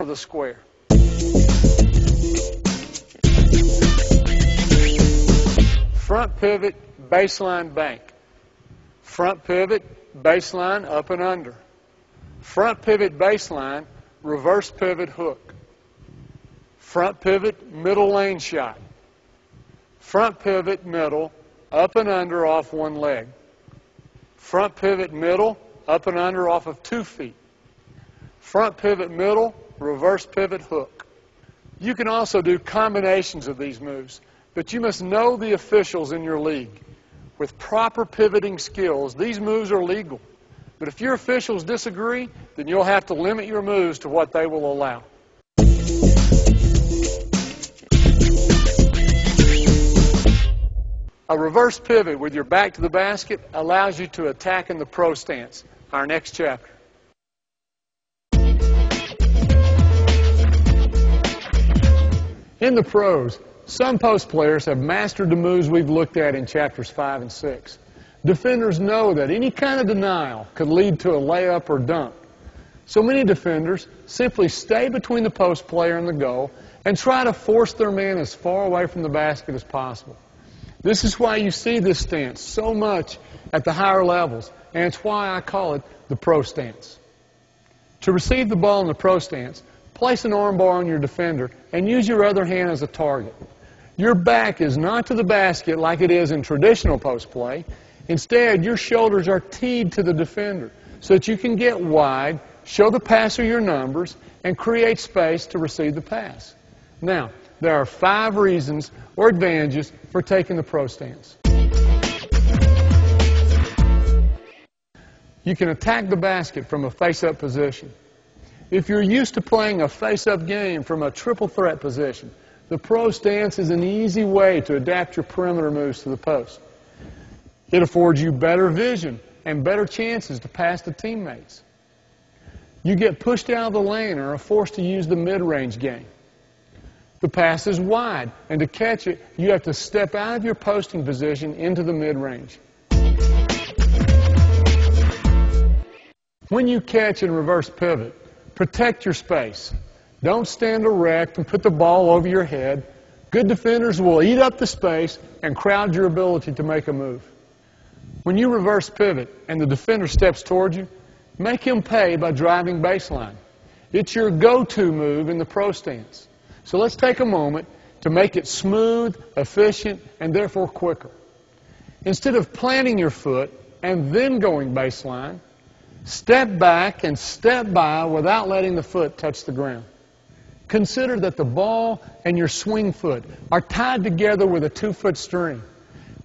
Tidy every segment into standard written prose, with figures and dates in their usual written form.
for the square. Front pivot, baseline bank. Front pivot, baseline, up and under. Front pivot, baseline, reverse pivot, hook. Front pivot, middle lane shot. Front pivot, middle, up and under off one leg. Front pivot, middle, up and under off of 2 feet. Front pivot, middle, reverse pivot, hook. You can also do combinations of these moves, but you must know the officials in your league. With proper pivoting skills, these moves are legal. But if your officials disagree, then you'll have to limit your moves to what they will allow. A reverse pivot with your back to the basket allows you to attack in the pro stance, our next chapter. In the pros, some post players have mastered the moves we've looked at in chapters 5 and 6. Defenders know that any kind of denial could lead to a layup or dunk. So many defenders simply stay between the post player and the goal and try to force their man as far away from the basket as possible. This is why you see this stance so much at the higher levels, and it's why I call it the pro stance. To receive the ball in the pro stance, place an arm bar on your defender and use your other hand as a target. Your back is not to the basket like it is in traditional post play. Instead, your shoulders are teed to the defender so that you can get wide, show the passer your numbers, and create space to receive the pass. Now, there are 5 reasons or advantages for taking the pro stance. You can attack the basket from a face-up position. If you're used to playing a face-up game from a triple threat position, the pro stance is an easy way to adapt your perimeter moves to the post. It affords you better vision and better chances to pass to teammates. You get pushed out of the lane or are forced to use the mid-range game. The pass is wide, and to catch it, you have to step out of your posting position into the mid-range. When you catch and reverse pivot, protect your space. Don't stand erect and put the ball over your head. Good defenders will eat up the space and crowd your ability to make a move. When you reverse pivot and the defender steps toward you, make him pay by driving baseline. It's your go-to move in the pro stance. So let's take a moment to make it smooth, efficient, and therefore quicker. Instead of planting your foot and then going baseline, step back and step by without letting the foot touch the ground. Consider that the ball and your swing foot are tied together with a 2-foot string.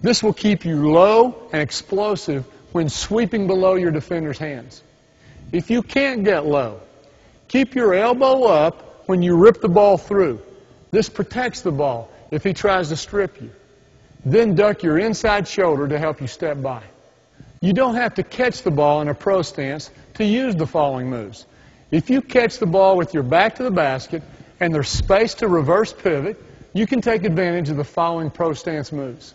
This will keep you low and explosive when sweeping below your defender's hands. If you can't get low, keep your elbow up when you rip the ball through. This protects the ball if he tries to strip you. Then duck your inside shoulder to help you step by. You don't have to catch the ball in a pro stance to use the following moves. If you catch the ball with your back to the basket and there's space to reverse pivot, you can take advantage of the following pro stance moves.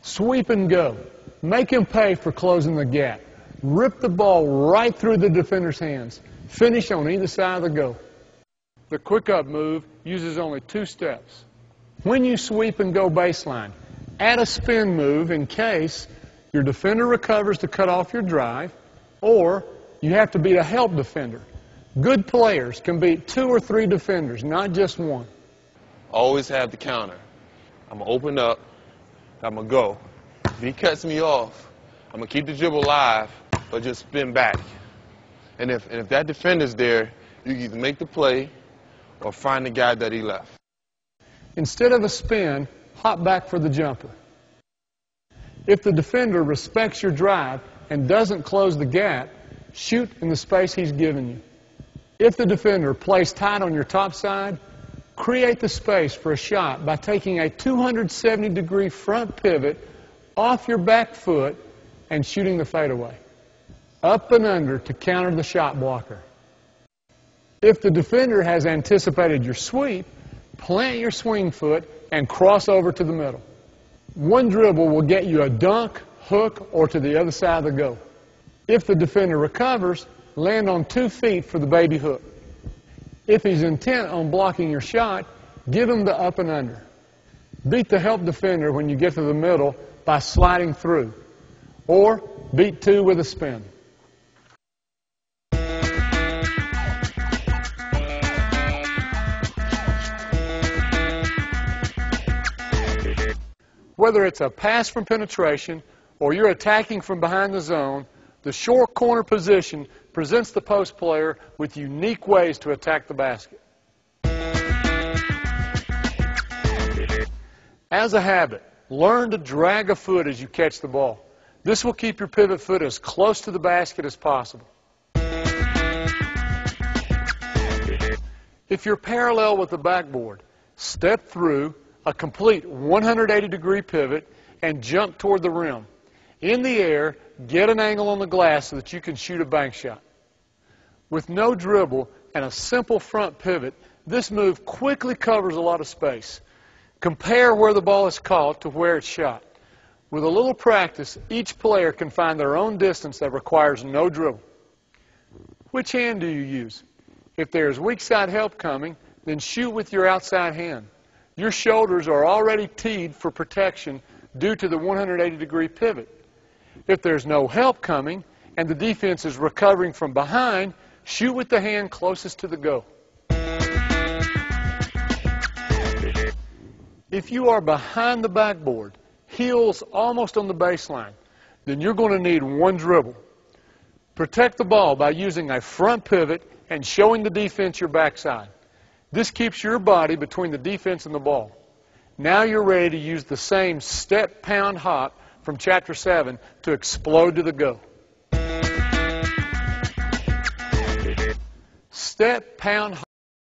Sweep and go. Make him pay for closing the gap. Rip the ball right through the defender's hands. Finish on either side of the goal. The quick-up move uses only 2 steps. When you sweep and go baseline, add a spin move in case your defender recovers to cut off your drive, or you have to beat a help defender. Good players can beat 2 or 3 defenders, not just one. Always have the counter. I'm going to open up. I'm going to go. If he cuts me off, I'm going to keep the dribble alive, or just spin back. And if that defender's there, you can either make the play or find the guy that he left. Instead of a spin, hop back for the jumper. If the defender respects your drive and doesn't close the gap, shoot in the space he's given you. If the defender plays tight on your top side, create the space for a shot by taking a 270-degree front pivot off your back foot and shooting the fadeaway. Up and under to counter the shot blocker. If the defender has anticipated your sweep, plant your swing foot and cross over to the middle. One dribble will get you a dunk, hook, or to the other side of the goal. If the defender recovers, land on 2 feet for the baby hook. If he's intent on blocking your shot, give him the up and under. Beat the help defender when you get to the middle by sliding through, or beat 2 with a spin. Whether it's a pass from penetration or you're attacking from behind the zone, the short corner position presents the post player with unique ways to attack the basket. As a habit, learn to drag a foot as you catch the ball. This will keep your pivot foot as close to the basket as possible. If you're parallel with the backboard, step through a complete 180-degree pivot and jump toward the rim. In the air, get an angle on the glass so that you can shoot a bank shot. With no dribble and a simple front pivot, this move quickly covers a lot of space. Compare where the ball is caught to where it's shot. With a little practice, each player can find their own distance that requires no dribble. Which hand do you use? If there is weak side help coming, then shoot with your outside hand. Your shoulders are already teed for protection due to the 180-degree pivot. If there's no help coming and the defense is recovering from behind, shoot with the hand closest to the goal. If you are behind the backboard, heels almost on the baseline, then you're going to need 1 dribble. Protect the ball by using a front pivot and showing the defense your backside. This keeps your body between the defense and the ball. Now you're ready to use the same step, pound, hop from Chapter 7 to explode to the go. Step, pound, hop.